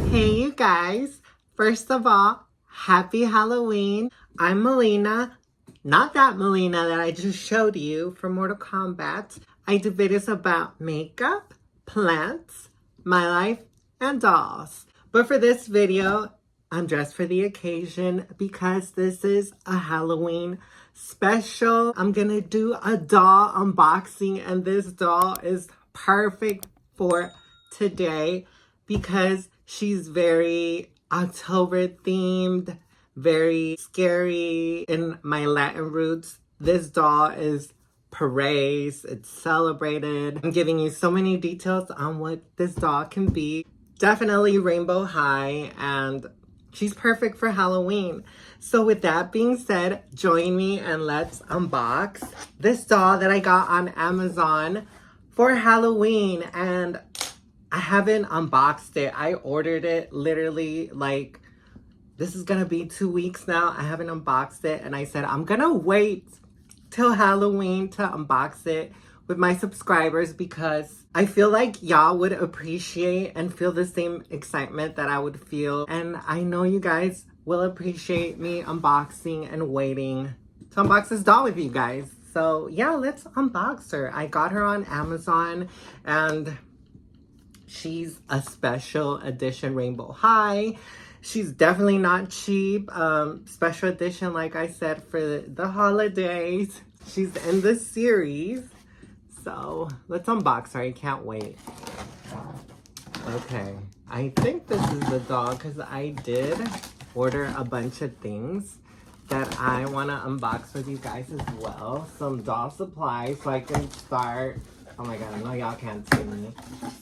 Hey, you guys. First of all, happy Halloween. I'm Melina, not that Melina that I just showed you from Mortal Kombat. I do videos about makeup, plants, my life, and dolls. But for this video, I'm dressed for the occasion because this is a Halloween special. I'm gonna do a doll unboxing, and this doll is perfect for today because she's very October themed, very scary. In my Latin roots, this doll is praised, it's celebrated. I'm giving you so many details on what this doll can be. Definitely rainbow high, and she's perfect for Halloween. So with that being said, join me and let's unbox this doll that I got on Amazon for Halloween. And I haven't unboxed it. I ordered it literally like, this is gonna be 2 weeks now. I haven't unboxed it, and I said I'm gonna wait till Halloween to unbox it with my subscribers because I feel like y'all would appreciate and feel the same excitement that I would feel. And I know you guys will appreciate me unboxing and waiting to unbox this doll with you guys. So yeah, let's unbox her. I got her on Amazon, and she's a special edition rainbow high. She's definitely not cheap. Special edition, like I said, for the holidays. She's in this series. So let's unbox her. I can't wait. Okay. I think this is the doll because I did order a bunch of things that I want to unbox with you guys as well. Some doll supplies so I can start. Oh my god, I know y'all can't see me.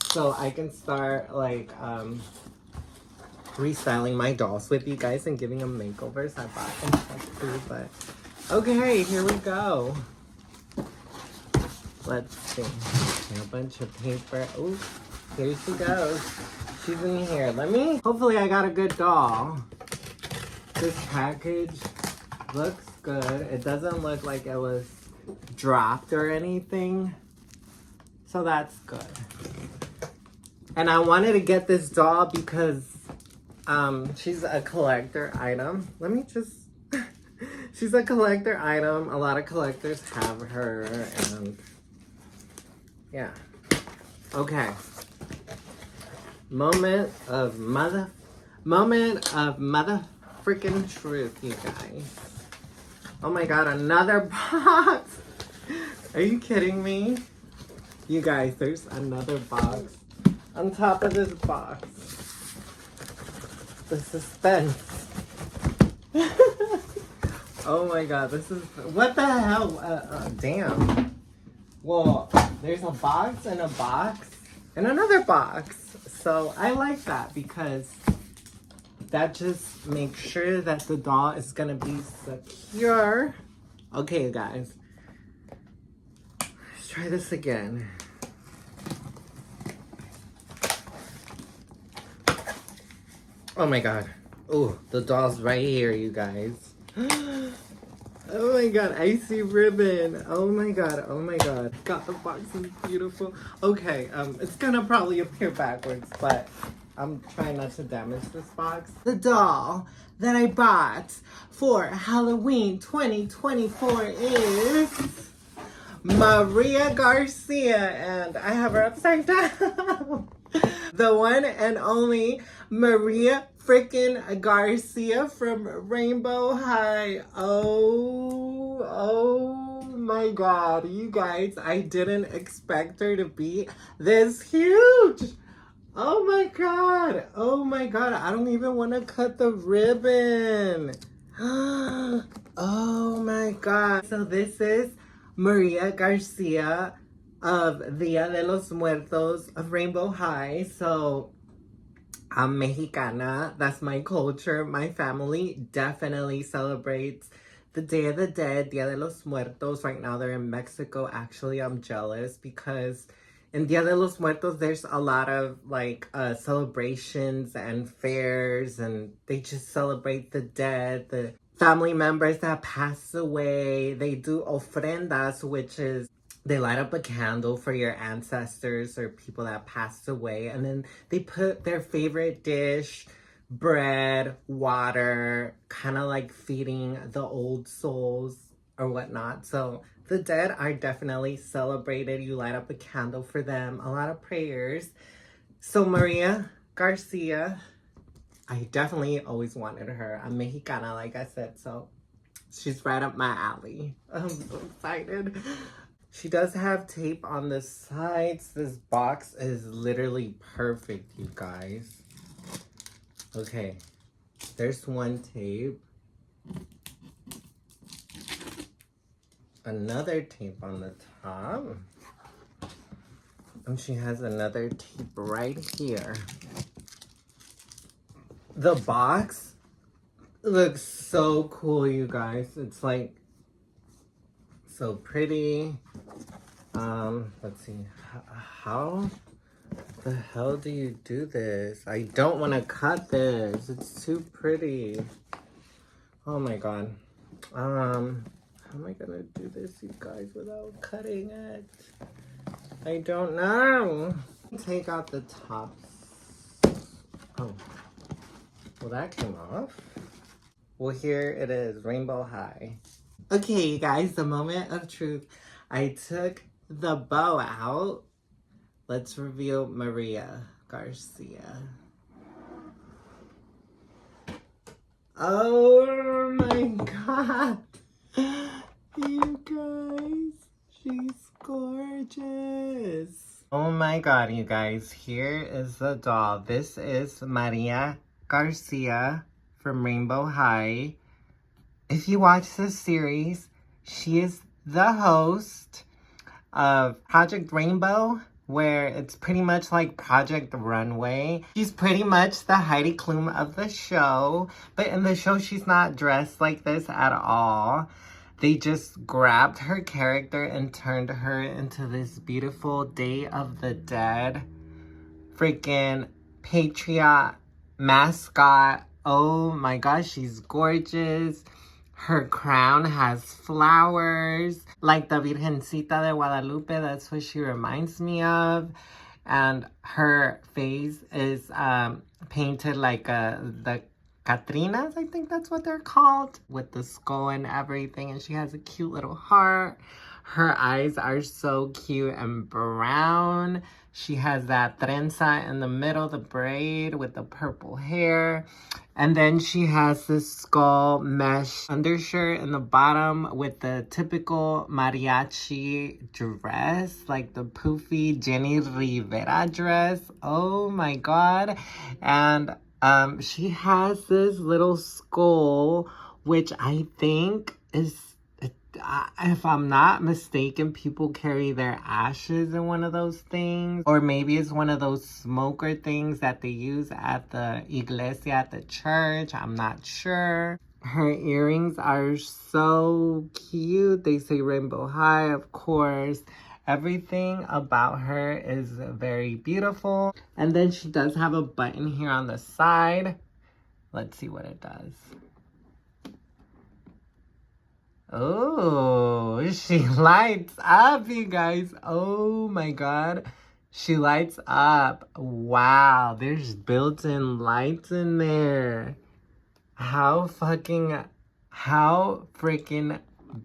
So I can start like restyling my dolls with you guys and giving them makeovers. I bought some stuff too, but okay, here we go. Let's see. A bunch of paper. Oh, here she goes. She's in here. Hopefully I got a good doll. This package looks good. It doesn't look like it was dropped or anything. So that's good. And I wanted to get this doll because she's a collector item. She's a collector item. A lot of collectors have her, and yeah. Okay. Moment of mother freaking truth, you guys. Oh my god, another box. Are you kidding me? You guys, there's another box on top of this box. The suspense. Oh my god, this is... What the hell? Damn. Well, there's a box and a box and another box. So I like that because that just makes sure that the doll is going to be secure. Okay, you guys. Let's try this again. Oh my god. Oh, the doll's right here, you guys. Oh my god, icy ribbon. Oh my god, oh my god. God, the box is beautiful. Okay, it's gonna probably appear backwards, but I'm trying not to damage this box. The doll that I bought for Halloween 2024 is Maria Garcia, and I have her upside down. The one and only Maria freaking Garcia from Rainbow High. Oh my god, you guys, I didn't expect her to be this huge. Oh my god, I don't even want to cut the ribbon. Oh my god. So this is Maria Garcia of Dia de los Muertos of Rainbow High. So I'm Mexicana. That's my culture. My family definitely celebrates the Day of the Dead, Dia de los Muertos. Right now they're in Mexico. Actually, I'm jealous because in Dia de los Muertos, there's a lot of like celebrations and fairs, and they just celebrate the dead, the family members that passed away. They do ofrendas, which is They light up a candle for your ancestors or people that passed away. And then they put their favorite dish, bread, water, kind of like feeding the old souls or whatnot. So the dead are definitely celebrated. You light up a candle for them, a lot of prayers. So Maria Garcia, I definitely always wanted her. I'm Mexicana, like I said, so she's right up my alley. I'm so excited. She does have tape on the sides. This box is literally perfect, you guys. Okay, there's one tape. Another tape on the top. And she has another tape right here. The box looks so cool, you guys. It's like so pretty. Let's see. How the hell do you do this? I don't want to cut this. It's too pretty. Oh my god. How am I gonna do this, you guys, without cutting it? I don't know. Take out the tops. Oh. Well, that came off. Well, here it is, Rainbow High. Okay, you guys, the moment of truth. I took the bow out. Let's reveal Maria Garcia. Oh my god. You guys, she's gorgeous. Oh my god, you guys, here is the doll. This is Maria Garcia from Rainbow High. If you watch this series, she is the host of Project Rainbow, where it's pretty much like Project Runway. She's pretty much the Heidi Klum of the show, but in the show she's not dressed like this at all. They just grabbed her character and turned her into this beautiful Day of the Dead freaking patriot mascot. Oh my gosh, she's gorgeous. Her crown has flowers, like the Virgencita de Guadalupe. That's what she reminds me of. And her face is painted like the Catrinas, I think that's what they're called, with the skull and everything. And she has a cute little heart. Her eyes are so cute and brown. She has that trenza in the middle, the braid with the purple hair. And then she has this skull mesh undershirt in the bottom with the typical mariachi dress, like the poofy Jenny Rivera dress. Oh my god. And she has this little skull, which I think is, if I'm not mistaken, people carry their ashes in one of those things. Or maybe it's one of those smoker things that they use at the iglesia, at the church. I'm not sure. Her earrings are so cute. They say Rainbow High, of course. Everything about her is very beautiful. And then she does have a button here on the side. Let's see what it does. Oh, she lights up, you guys. Oh my god. She lights up. Wow, there's built-in lights in there. How freaking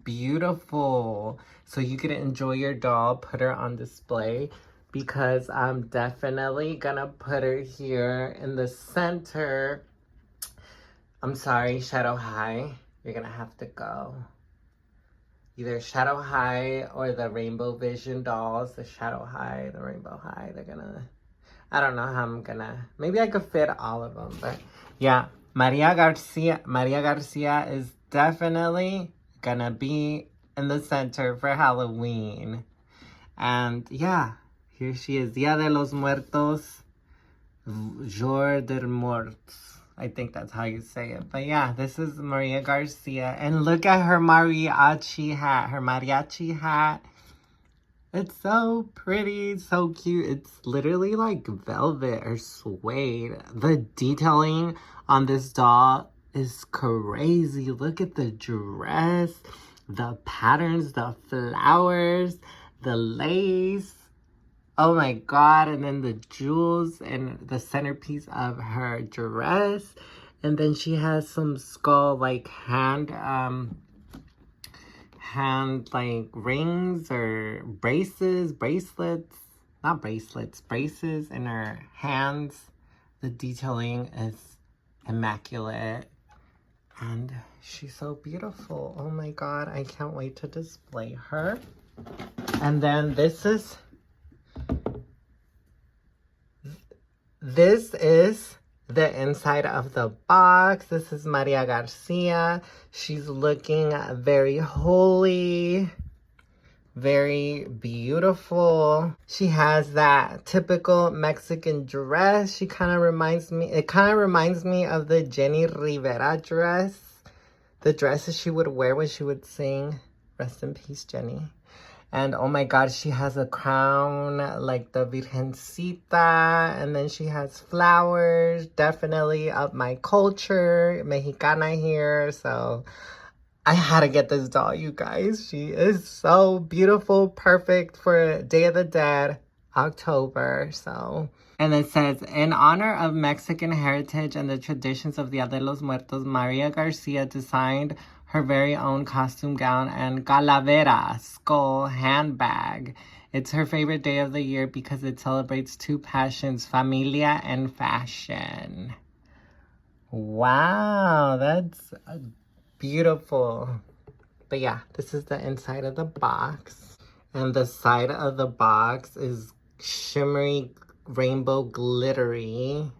beautiful. So you can enjoy your doll, put her on display, because I'm definitely gonna put her here in the center. I'm sorry, Shadow High. You're gonna have to go. Either Shadow High or the Rainbow Vision dolls. The Shadow High, the Rainbow High. They're gonna, I don't know how I'm gonna, maybe I could fit all of them. But yeah, Maria Garcia is definitely gonna be in the center for Halloween. And yeah, here she is. Dia de los Muertos, Jour de Morts. I think that's how you say it. But yeah, this is Maria Garcia. And look at her mariachi hat. It's so pretty, so cute. It's literally like velvet or suede. The detailing on this doll is crazy. Look at the dress, the patterns, the flowers, the lace. Oh my god, and then the jewels and the centerpiece of her dress. And then she has some skull like hand like rings or bracelets, not bracelets, braces in her hands. The detailing is immaculate. And she's so beautiful. Oh my god, I can't wait to display her. And then this is the inside of the box. This is Maria Garcia. She's looking very holy, very beautiful. She has that typical Mexican dress. It kind of reminds me of the Jenny Rivera dress. The dresses she would wear when she would sing. Rest in peace, Jenny. And oh my god, she has a crown like the Virgencita. And then she has flowers. Definitely of my culture. Mexicana here. So I had to get this doll, you guys. She is so beautiful. Perfect for Day of the Dead, October. So. And it says, in honor of Mexican heritage and the traditions of Dia de los Muertos, Maria Garcia designed her very own costume gown and calavera, skull, handbag. It's her favorite day of the year because it celebrates two passions, familia and fashion. Wow, that's beautiful. But yeah, this is the inside of the box. And the side of the box is shimmery, rainbow glittery.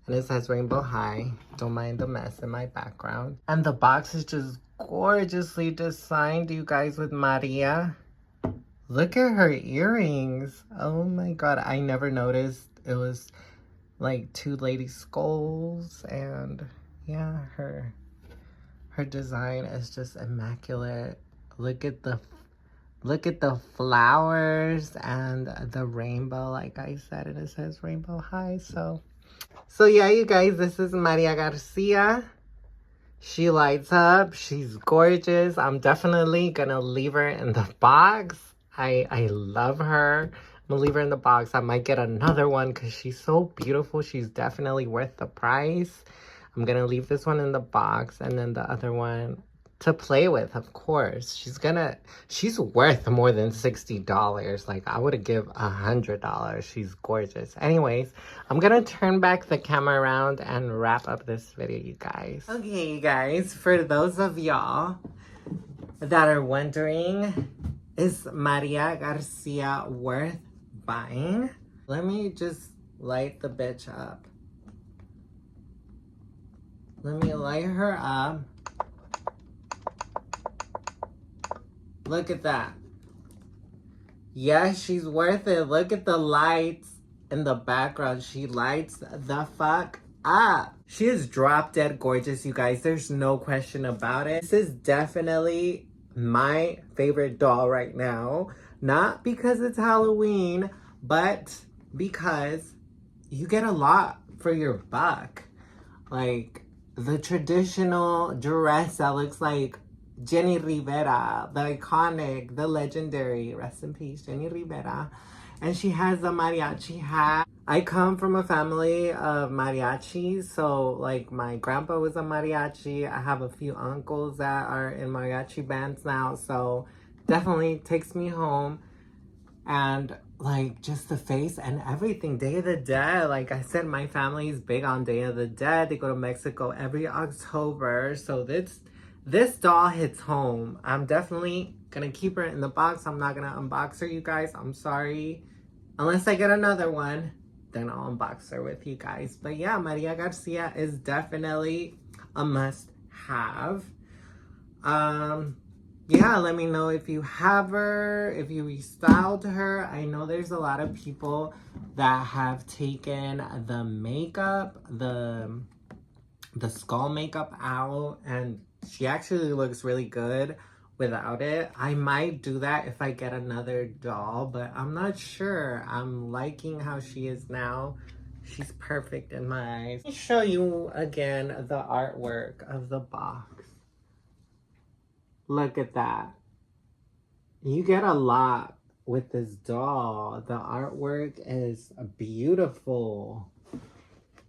And it says Rainbow High. Don't mind the mess in my background. And the box is just gorgeously designed, you guys, with Maria. Look at her earrings. Oh my god, I never noticed it was like two lady skulls. And yeah, her design is just immaculate. Look at the flowers and the rainbow, like I said, and it says Rainbow High. So yeah, you guys, this is Maria Garcia. She lights up. She's gorgeous. I'm definitely gonna leave her in the box. I love her. I'm gonna leave her in the box. I might get another one because she's so beautiful. She's definitely worth the price. I'm gonna leave this one in the box and then the other one to play with, of course. She's worth more than $60. Like, I would give $100. She's gorgeous. Anyways, I'm gonna turn back the camera around and wrap up this video, you guys. Okay, you guys, for those of y'all that are wondering, is Maria Garcia worth buying? Let me just light the bitch up. Let me light her up. Look at that. Yes, she's worth it. Look at the lights in the background. She lights the fuck up. She is drop dead gorgeous, you guys. There's no question about it. This is definitely my favorite doll right now. Not because it's Halloween, but because you get a lot for your buck. Like, the traditional dress that looks like Jenny Rivera, the iconic, the legendary, rest in peace, Jenny Rivera. And she has the mariachi hat. I come from a family of mariachis, so like my grandpa was a mariachi. I have a few uncles that are in mariachi bands now, so definitely takes me home. And like just the face and everything. Day of the Dead, like I said, my family is big on Day of the Dead. They go to Mexico every October, so this doll hits home. I'm definitely gonna keep her in the box. I'm not gonna unbox her, you guys. I'm sorry. Unless I get another one, then I'll unbox her with you guys. But yeah, Maria Garcia is definitely a must-have. Yeah, let me know if you have her, if you restyled her. I know there's a lot of people that have taken the makeup, the skull makeup out, and she actually looks really good without it. I might do that if I get another doll, but I'm not sure. I'm liking how she is now. She's perfect in my eyes. Let me show you again the artwork of the box. Look at that. You get a lot with this doll. The artwork is beautiful.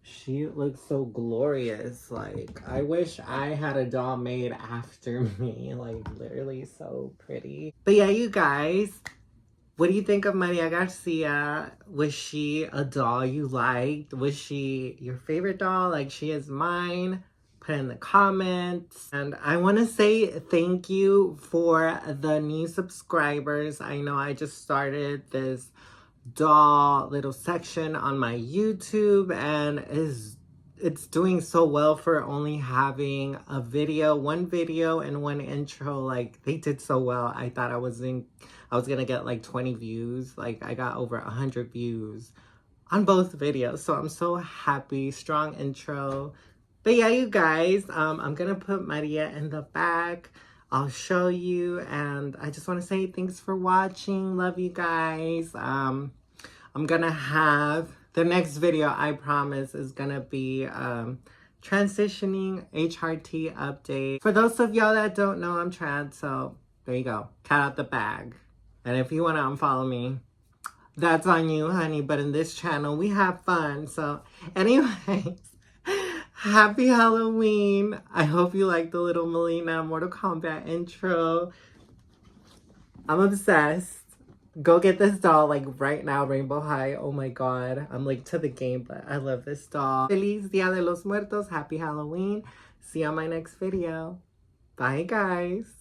She looks so glorious. Like, I wish I had a doll made after me. Like, literally so pretty. But yeah, you guys, what do you think of Maria Garcia? Was she a doll you liked? Was she your favorite doll? Like, she is mine. Put in the comments. And I want to say thank you for the new subscribers. I know I just started this doll little section on my YouTube, and it's doing so well for only having one video and one intro. Like, they did so well. I thought I was gonna get like 20 views. Like, I got over 100 views on both videos, so I'm so happy. Strong intro. But yeah, you guys, I'm gonna put Maria in the back. I'll show you, and I just want to say thanks for watching. Love you guys. I'm gonna have the next video, I promise, is gonna be transitioning HRT update. For those of y'all that don't know, I'm trans, so there you go. Cat out the bag. And if you want to unfollow me, that's on you, honey. But in this channel, we have fun. So anyways, happy Halloween. I hope you like the little Melina Mortal Kombat intro. I'm obsessed. Go get this doll like right now, Rainbow High. Oh my god. I'm late to the game, but I love this doll. Feliz Dia de los Muertos. Happy Halloween. See you on my next video. Bye, guys.